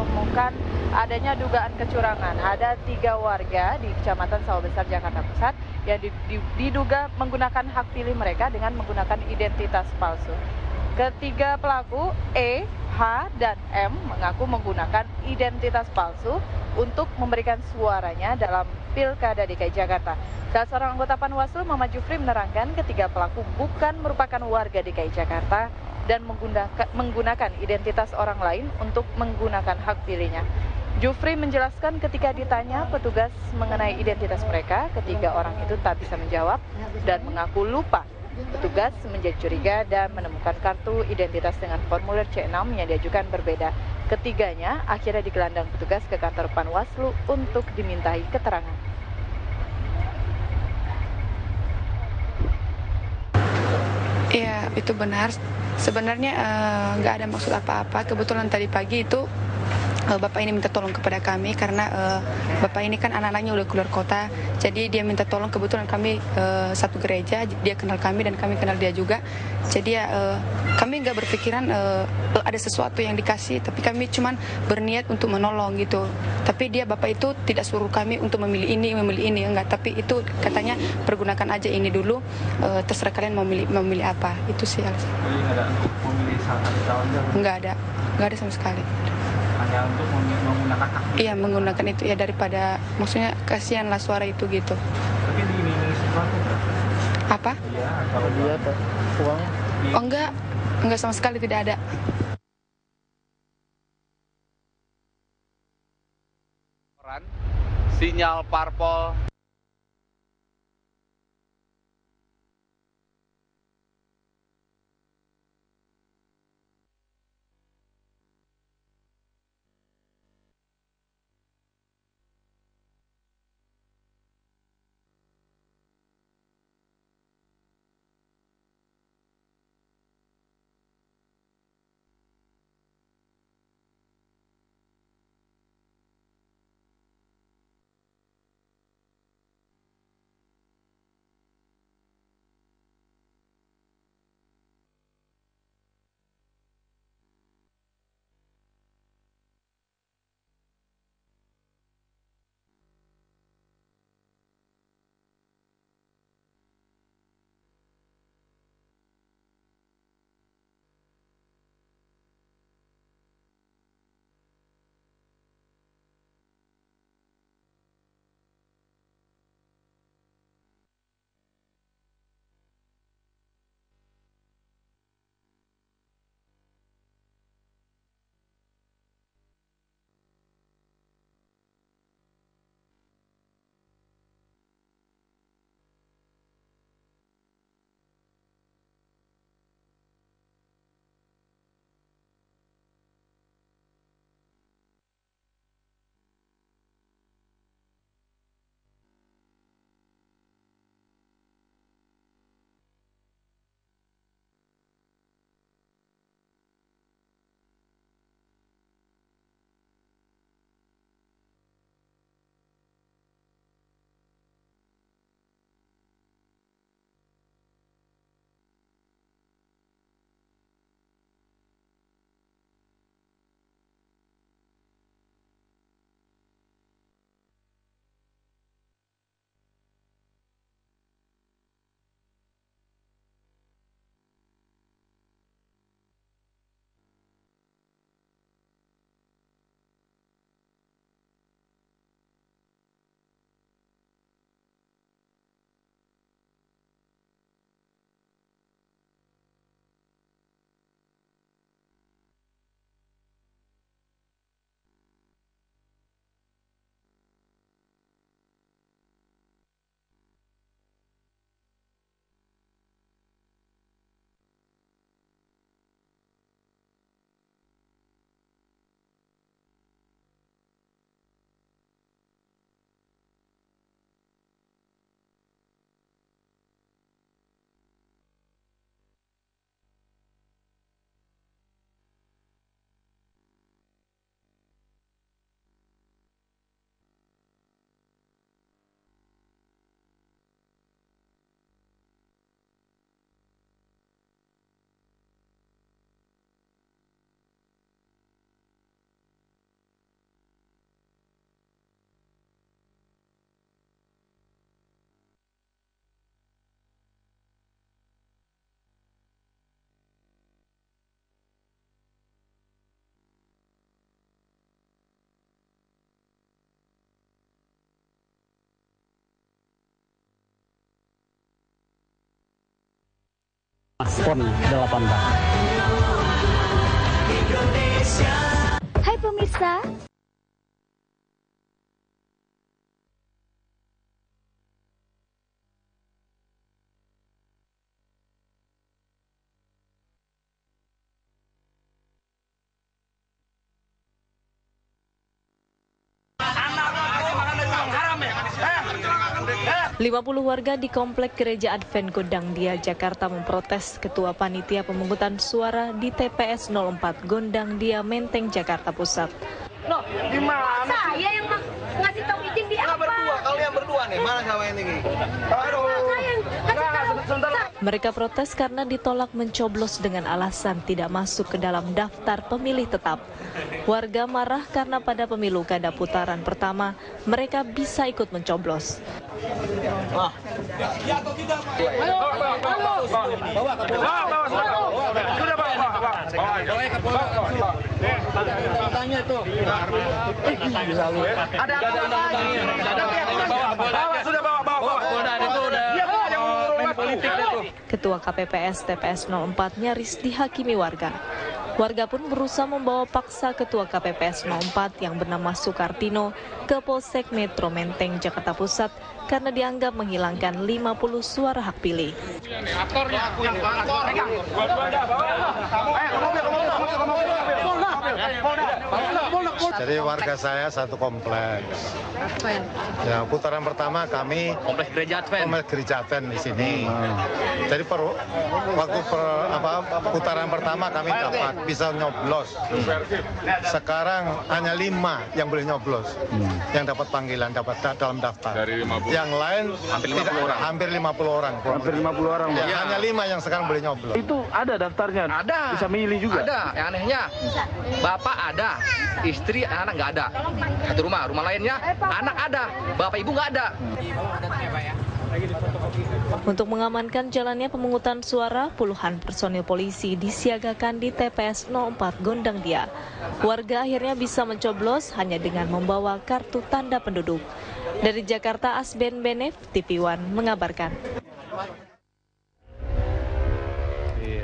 menemukan adanya dugaan kecurangan. Ada 3 warga di Kecamatan Sawah Besar, Jakarta Pusat yang diduga menggunakan hak pilih mereka dengan menggunakan identitas palsu. Ketiga pelaku, E, H, dan M, mengaku menggunakan identitas palsu untuk memberikan suaranya dalam Pilkada DKI Jakarta. Salah seorang anggota Panwaslu, Muhammad Jufri, menerangkan ketiga pelaku bukan merupakan warga DKI Jakarta dan menggunakan identitas orang lain untuk menggunakan hak pilihnya. Jufri menjelaskan ketika ditanya petugas mengenai identitas mereka, ketiga orang itu tak bisa menjawab dan mengaku lupa. Petugas menjadi curiga dan menemukan kartu identitas dengan formulir C6 yang diajukan berbeda. Ketiganya akhirnya digelandang petugas ke kantor Panwaslu untuk dimintai keterangan. Iya, itu benar. Sebenarnya nggak ada maksud apa-apa. Kebetulan tadi pagi itu Bapak ini minta tolong kepada kami karena Bapak ini kan anak-anaknya udah keluar kota. Jadi dia minta tolong, kebetulan kami satu gereja, dia kenal kami dan kami kenal dia juga. Jadi ya kami nggak berpikiran ada sesuatu yang dikasih, tapi kami cuman berniat untuk menolong gitu. Tapi Bapak itu tidak suruh kami untuk memilih ini, enggak. Tapi itu katanya pergunakan aja ini dulu, terserah kalian mau memilih apa. Itu sih alasan. Jadi nggak ada untuk memilih salah satu calonnya? Nggak ada sama sekali. Hanya untuk menggunakan hak pilih? Iya, menggunakan itu ya, daripada maksudnya kasihanlah suara itu gitu. Tapi diiming-imingi sesuatu kan? Apa? Iya, kalau dia apa? Uang? Oh enggak sama sekali tidak ada. Sinyal parpol. PON 18. Hai pemirsa, Lima 50 warga di Komplek Gereja Advent Gondang Dia, Jakarta memprotes Ketua Panitia Pemungutan Suara di TPS 04 Gondang Dia, Menteng, Jakarta Pusat. Loh, gimana? saya yang ngasih tahu izin di apa? Kalian berdua nih, mana sama ini? Aduh. Mereka protes karena ditolak mencoblos dengan alasan tidak masuk ke dalam daftar pemilih tetap. Warga marah karena pada pemilu kada putaran pertama mereka bisa ikut mencoblos. Ketua KPPS TPS 04 nyaris dihakimi warga. Warga pun berusaha membawa paksa Ketua KPPS 04 yang bernama Sukartino ke Polsek Metro Menteng, Jakarta Pusat karena dianggap menghilangkan 50 suara hak pilih. Jadi warga saya satu kompleks. Ya, putaran pertama kami Kompleks Gereja Advent di sini. Jadi waktu putaran pertama kami dapat bisa nyoblos. Sekarang hanya 5 yang boleh nyoblos, yang dapat panggilan, dapat dalam daftar. Dari 50. Yang lain hampir 50 orang. Hampir 50 orang. Ya, hanya 5 yang sekarang boleh nyoblos. Itu ada daftarnya? Ada. Bisa milih juga? Ada. Yang anehnya, bapak ada, istri, anak nggak ada. Satu rumah lainnya, anak ada, bapak ibu nggak ada. Untuk mengamankan jalannya pemungutan suara, puluhan personil polisi disiagakan di TPS 04 Gondang Dia. Warga akhirnya bisa mencoblos hanya dengan membawa kartu tanda penduduk. Dari Jakarta, Asben Benef, TV One mengabarkan.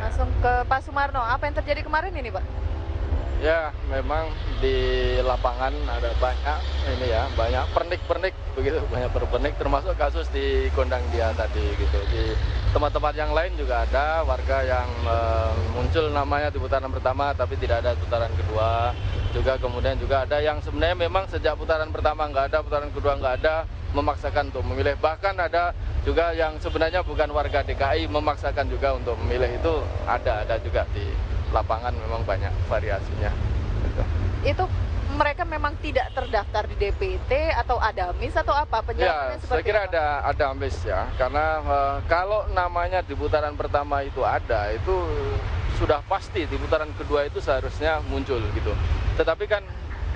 Langsung ke Pak Sumarno, apa yang terjadi kemarin ini, Pak? Ya, memang di lapangan ada banyak pernik-pernik begitu, banyak pernik termasuk kasus di Gondang Dia tadi gitu. Di tempat-tempat yang lain juga ada warga yang muncul namanya di putaran pertama tapi tidak ada putaran kedua. Juga kemudian juga ada yang sebenarnya memang sejak putaran pertama nggak ada, putaran kedua nggak ada, memaksakan untuk memilih. Bahkan ada juga yang sebenarnya bukan warga DKI memaksakan juga untuk memilih, itu ada juga di lapangan, memang banyak variasinya. Itu mereka memang tidak terdaftar di DPT atau ada AMIS atau apa? Penjelasannya Ya, seperti saya kira apa? ada AMIS ya, karena kalau namanya di putaran pertama itu ada, itu sudah pasti di putaran kedua itu seharusnya muncul gitu. Tetapi kan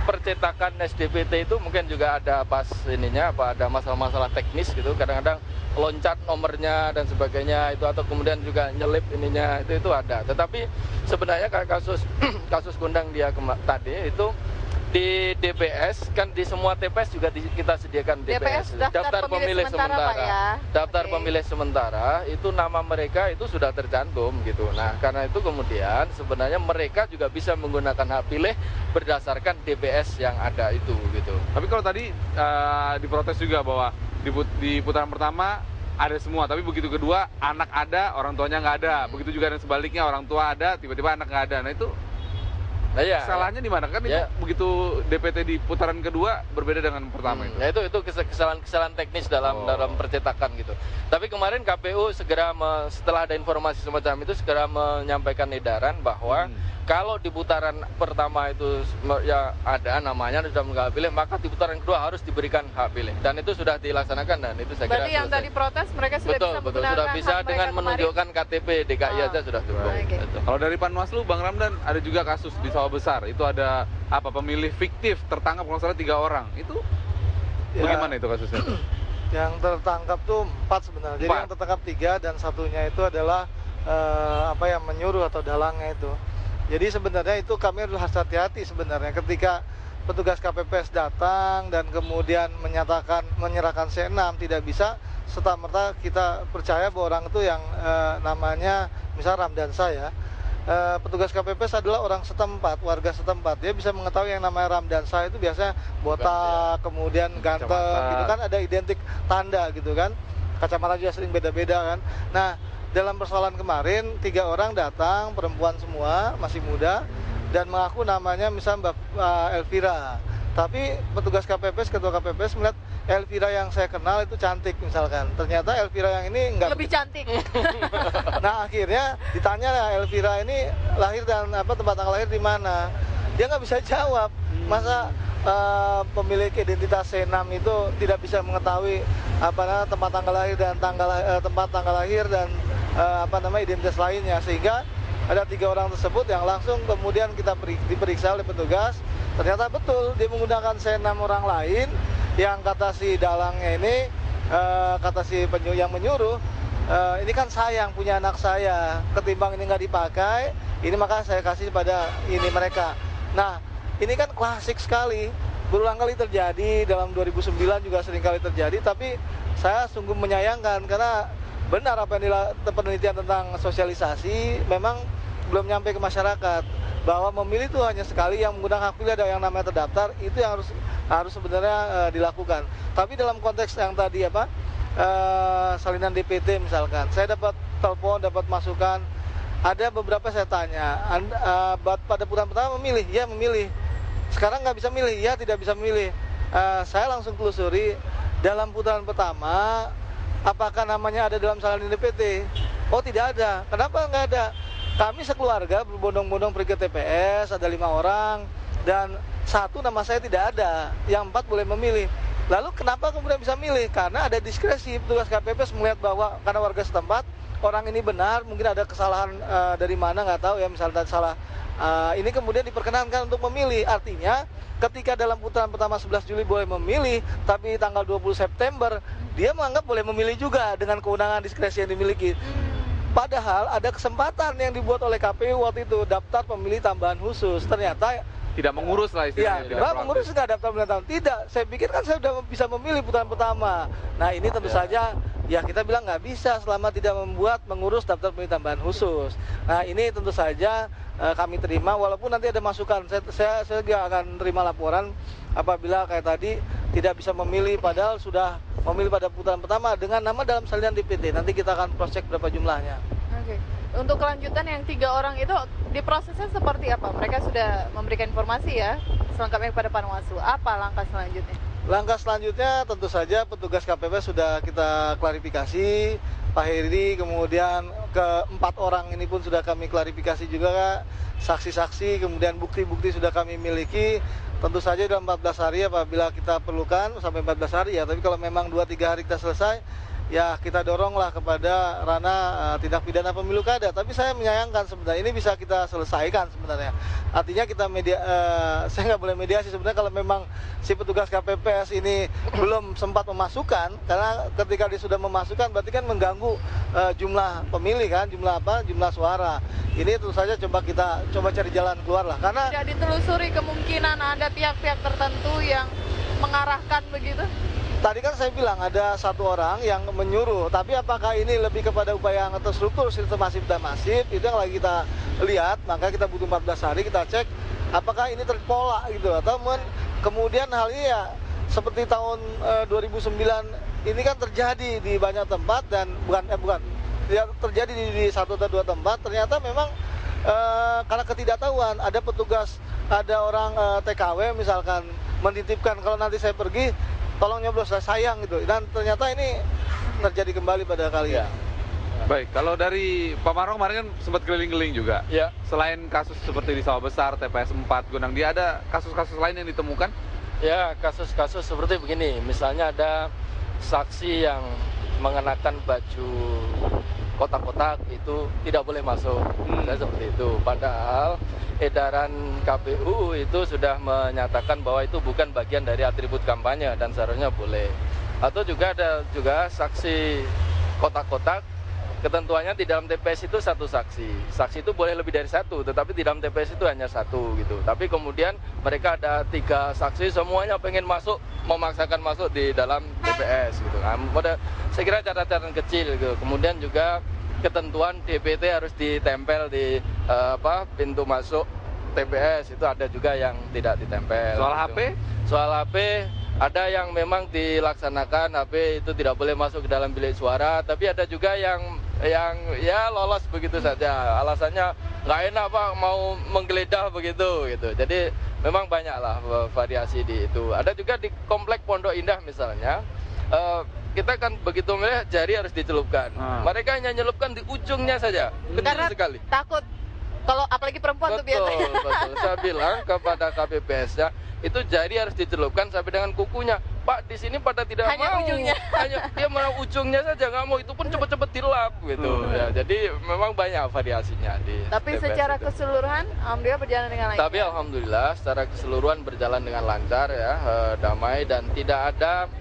percetakan SDPT itu mungkin juga ada pas ininya, ada masalah-masalah teknis gitu, kadang-kadang loncat nomornya dan sebagainya itu, atau kemudian juga nyelip ininya itu ada. Tetapi sebenarnya kasus Gondang Dia tadi itu di DPS kan, di semua TPS juga kita sediakan DPS, daftar pemilih sementara, Pak, ya? Daftar pemilih sementara itu nama mereka itu sudah tercantum gitu. Nah, karena itu kemudian sebenarnya mereka juga bisa menggunakan hak pilih berdasarkan DPS yang ada itu gitu. Tapi kalau tadi diprotes juga bahwa di putaran pertama ada semua, tapi begitu kedua anak ada, orang tuanya nggak ada. Begitu juga dan sebaliknya, orang tua ada, tiba-tiba anak nggak ada. Nah itu salahnya di mana? Kan itu begitu DPT di putaran kedua berbeda dengan pertama itu. Ya itu kesalahan teknis dalam percetakan gitu. Tapi kemarin KPU segera setelah ada informasi semacam itu segera menyampaikan edaran bahwa kalau di putaran pertama itu ya ada namanya sudah mengambil pilih, maka di putaran kedua harus diberikan hak pilih, dan itu sudah dilaksanakan, dan itu saya kira berarti yang tadi protes mereka sudah bisa menggunakan sudah bisa hak dengan mereka menunjukkan KTP DKI aja sudah cukup. Gitu. Kalau dari Panwaslu, Bang Ramdan, ada juga kasus di Sawah Besar, itu ada pemilih fiktif tertangkap kalau salah 3 orang, itu bagaimana itu kasusnya? Yang tertangkap tuh 4 sebenarnya. Jadi yang tertangkap 3 dan satunya itu adalah yang menyuruh atau dalangnya itu. Jadi sebenarnya itu kami harus hati-hati sebenarnya ketika petugas KPPS datang dan kemudian menyerahkan C6, tidak bisa serta-merta kita percaya bahwa orang itu yang namanya misal Ramdansa ya, petugas KPPS adalah orang setempat, warga setempat. Dia bisa mengetahui yang namanya Ramdansa itu biasanya botak, kemudian ganteng, gitu kan, ada identik tanda gitu kan. Kacamata juga sering beda-beda kan. Nah, dalam persoalan kemarin 3 orang datang, perempuan semua, masih muda, dan mengaku namanya misalnya Mbak Elvira. Tapi petugas KPPS, ketua KPPS melihat Elvira yang saya kenal itu cantik misalkan. Ternyata Elvira yang ini enggak lebih cantik. Nah, akhirnya ditanya Elvira ini lahir dan tempat tanggal lahir di mana. Dia nggak bisa jawab. Masa pemilik identitas C6 itu tidak bisa mengetahui tempat tanggal lahir dan tempat tanggal lahir dan identitas lainnya, sehingga ada 3 orang tersebut yang langsung kemudian kita diperiksa oleh petugas. Ternyata betul dia menggunakan C6 orang lain yang kata si dalangnya ini, kata si yang menyuruh, ini kan sayang punya anak saya, ketimbang ini nggak dipakai, ini maka saya kasih pada ini mereka. Nah, ini kan klasik sekali, berulang kali terjadi, dalam 2009 juga sering kali terjadi, tapi saya sungguh menyayangkan karena benar apa yang penelitian tentang sosialisasi memang belum nyampe ke masyarakat, bahwa memilih itu hanya sekali, yang menggunakan hak pilih ada yang namanya terdaftar, itu yang harus sebenarnya dilakukan. Tapi dalam konteks yang tadi salinan DPT misalkan, saya dapat telepon, dapat masukan, ada beberapa saya tanya, pada putaran pertama memilih, ya memilih, sekarang nggak bisa milih, ya tidak bisa memilih. Saya langsung telusuri, dalam putaran pertama apakah namanya ada dalam salinan DPT? Oh, tidak ada. Kenapa nggak ada? Kami sekeluarga berbondong-bondong pergi ke TPS, ada 5 orang, dan 1 nama saya tidak ada, yang 4 boleh memilih. Lalu kenapa kemudian bisa milih? Karena ada diskresi, petugas KPPS melihat bahwa karena warga setempat, orang ini benar, mungkin ada kesalahan dari mana, nggak tahu ya, misalnya salah. Ini kemudian diperkenankan untuk memilih. Artinya ketika dalam putaran pertama 11 Juli boleh memilih, tapi tanggal 20 September dia menganggap boleh memilih juga dengan kewenangan diskresi yang dimiliki. Padahal ada kesempatan yang dibuat oleh KPU waktu itu, daftar pemilih tambahan khusus. Ternyata tidak mengurus lah istilahnya. Ya, mengurus nggak daftar pemilih tambahan. Tidak, saya pikir kan saya sudah bisa memilih putaran pertama. Nah, ini tentu saja ya kita bilang nggak bisa selama tidak mengurus daftar pemilih tambahan khusus. Nah, ini tentu saja kami terima, walaupun nanti ada masukan. Saya juga akan terima laporan apabila kayak tadi tidak bisa memilih padahal sudah memilih pada putaran pertama dengan nama dalam salinan DPT. Nanti kita akan cross check berapa jumlahnya. Oke. Untuk kelanjutan yang 3 orang itu diprosesnya seperti apa? Mereka sudah memberikan informasi ya selengkapnya kepada Panwaslu. Apa langkah selanjutnya? Langkah selanjutnya tentu saja petugas KPPS sudah kita klarifikasi, Pak Heri, kemudian ke-4 orang ini pun sudah kami klarifikasi juga, saksi-saksi, kemudian bukti-bukti sudah kami miliki. Tentu saja dalam 14 hari apabila kita perlukan, sampai 14 hari ya, tapi kalau memang 2-3 hari kita selesai, ya kita doronglah kepada ranah tindak pidana pemilu kada. Tapi saya menyayangkan sebenarnya ini bisa kita selesaikan sebenarnya. Artinya kita saya nggak boleh mediasi sebenarnya kalau memang si petugas KPPS ini belum sempat memasukkan, karena ketika dia sudah memasukkan berarti kan mengganggu jumlah pemilih kan, jumlah suara. Ini tentu saja kita coba cari jalan keluar lah, karena tidak ditelusuri kemungkinan ada pihak-pihak tertentu yang mengarahkan begitu. Tadi kan saya bilang ada 1 orang yang menyuruh, tapi apakah ini lebih kepada upaya yang terstruktur, sistematis dan masif, itu yang lagi kita lihat. Maka kita butuh 14 hari, kita cek apakah ini terpola gitu, atau kemudian hal ini ya seperti tahun 2009 ini kan terjadi di banyak tempat, dan bukan ya, terjadi di 1 atau 2 tempat. Ternyata memang karena ketidaktahuan, ada petugas, ada orang TKW misalkan menitipkan, kalau nanti saya pergi tolong nyoblos, saya sayang gitu, dan ternyata ini terjadi kembali pada kali ya. Baik, kalau dari Pak Marong kemarin kan sempat keliling-keliling juga. Ya. Selain kasus seperti di Sawah Besar, TPS 4, Gunang Dia, ada kasus-kasus lain yang ditemukan? Ya, kasus-kasus seperti begini. Misalnya ada saksi yang mengenakan baju kotak-kotak itu tidak boleh masuk. Seperti itu. Padahal edaran KPU itu sudah menyatakan bahwa itu bukan bagian dari atribut kampanye dan seharusnya boleh. Atau juga ada saksi kotak-kotak, ketentuannya di dalam TPS itu 1 saksi. Saksi itu boleh lebih dari 1, tetapi di dalam TPS itu hanya 1 gitu. Tapi kemudian mereka ada 3 saksi, semuanya pengen masuk, memaksakan masuk di dalam TPS gitu. Nah, saya kira catatan kecil gitu. Kemudian juga ketentuan DPT harus ditempel di pintu masuk TPS, itu ada juga yang tidak ditempel. Soal gitu. HP? Soal HP ada yang memang dilaksanakan, HP itu tidak boleh masuk ke dalam bilik suara, tapi ada juga yang ya lolos begitu saja. Alasannya nggak enak Pak, mau menggeledah begitu gitu. Jadi memang banyaklah variasi di itu. Ada juga di komplek Pondok Indah misalnya. Kita kan begitu milih jari harus dicelupkan. Mereka hanya nyelupkan di ujungnya saja, kecil sekali. Takut kalau apalagi perempuan tuh biasanya. Betul. Saya bilang kepada KPPS-nya, itu jari harus dicelupkan sampai dengan kukunya. Pak, di sini pada tidak hanya mau. Ujungnya. Hanya dia mau ujungnya saja, nggak mau. Itu pun cepet-cepet dilap gitu. Ya, jadi memang banyak variasinya di Tapi TPS secara itu. keseluruhan alhamdulillah berjalan dengan lancar. Tapi alhamdulillah secara keseluruhan berjalan dengan lancar ya, damai dan tidak ada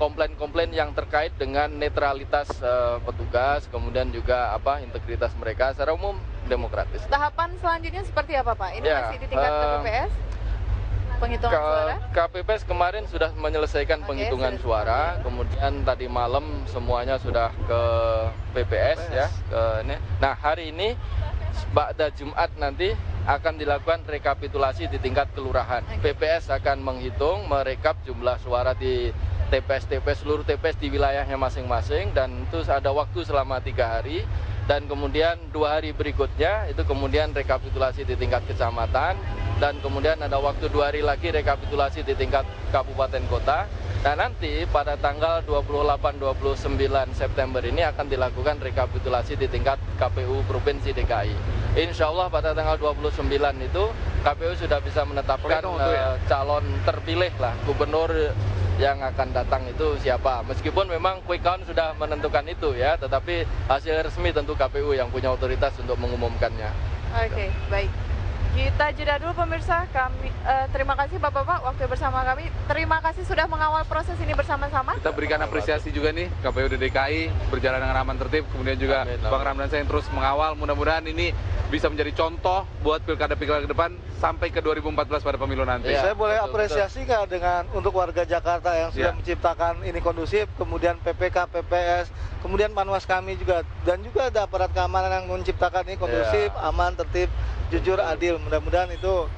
komplain-komplain yang terkait dengan netralitas petugas, kemudian juga integritas mereka. Secara umum demokratis. Tahapan selanjutnya seperti apa Pak? Ini Ya, masih di tingkat KPPS? Penghitungan suara? KPPS kemarin sudah menyelesaikan penghitungan suara, kemudian tadi malam semuanya sudah ke PPS ya. Nah hari ini pada Jumat nanti akan dilakukan rekapitulasi di tingkat kelurahan. PPS akan menghitung, merekap jumlah suara di TPS seluruh TPS di wilayahnya masing-masing, dan itu ada waktu selama 3 hari. Dan kemudian 2 hari berikutnya itu kemudian rekapitulasi di tingkat kecamatan, dan kemudian ada waktu 2 hari lagi rekapitulasi di tingkat kabupaten kota. Nah nanti pada tanggal 28-29 September ini akan dilakukan rekapitulasi di tingkat KPU Provinsi DKI. Insya Allah pada tanggal 29 itu KPU sudah bisa menetapkan calon terpilih lah, gubernur yang akan datang itu siapa. Meskipun memang quick count sudah menentukan itu ya, tetapi hasil resmi tentu KPU yang punya otoritas untuk mengumumkannya. Oke, baik. Kita jeda dulu pemirsa. Kami terima kasih Bapak-bapak waktu bersama kami. Terima kasih sudah mengawal proses ini bersama-sama. Kita berikan apresiasi juga nih KPU DKI berjalan dengan aman tertib, kemudian juga Bang Ramdan saya yang terus mengawal. Mudah-mudahan ini bisa menjadi contoh buat pilkada-pilkada ke depan sampai ke 2014 pada pemilu nanti. Saya boleh apresiasi nggak dengan untuk warga Jakarta yang sudah menciptakan ini kondusif, kemudian PPK, PPS, kemudian Panwas kami juga, dan juga ada aparat keamanan yang menciptakan ini kondusif, aman, tertib, jujur, adil. Mudah-mudahan itu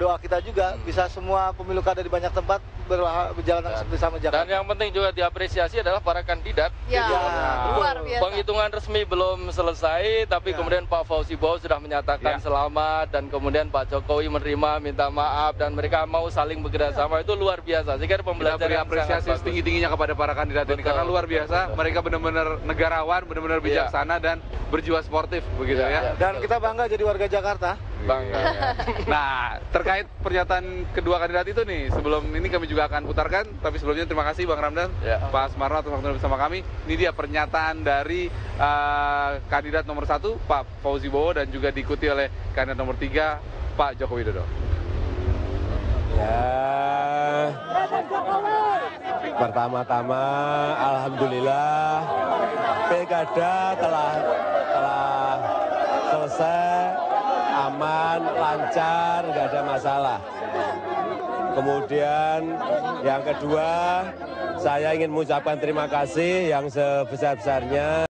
doa kita juga bisa semua pemilu kada di banyak tempat berjalan bersama Jakarta. Dan yang penting juga diapresiasi adalah para kandidat. Luar biasa. Penghitungan resmi belum selesai, tapi kemudian Pak Fauzi Bowo sudah menyatakan selamat, dan kemudian Pak Jokowi menerima, minta maaf, dan mereka mau saling bekerja sama. Itu luar biasa. Saya pembelajaran kita beri apresiasi setinggi-tingginya kepada para kandidat ini karena luar biasa. Mereka benar-benar negarawan, benar-benar bijaksana dan berjiwa sportif begitu ya. Dan kita bangga jadi warga Jakarta. Bangga. Nah, terkait pernyataan kedua kandidat itu nih, sebelum ini kami juga akan putarkan, tapi sebelumnya terima kasih Bang Ramdan, Pak Sumarno atas waktunya bersama kami. Ini dia pernyataan dari kandidat nomor 1 Pak Fauzi Bowo dan juga diikuti oleh kandidat nomor 3 Pak Joko Widodo. Ya, pertama-tama alhamdulillah pilkada telah selesai, aman, lancar, nggak ada masalah. Kemudian yang kedua, saya ingin mengucapkan terima kasih yang sebesar-besarnya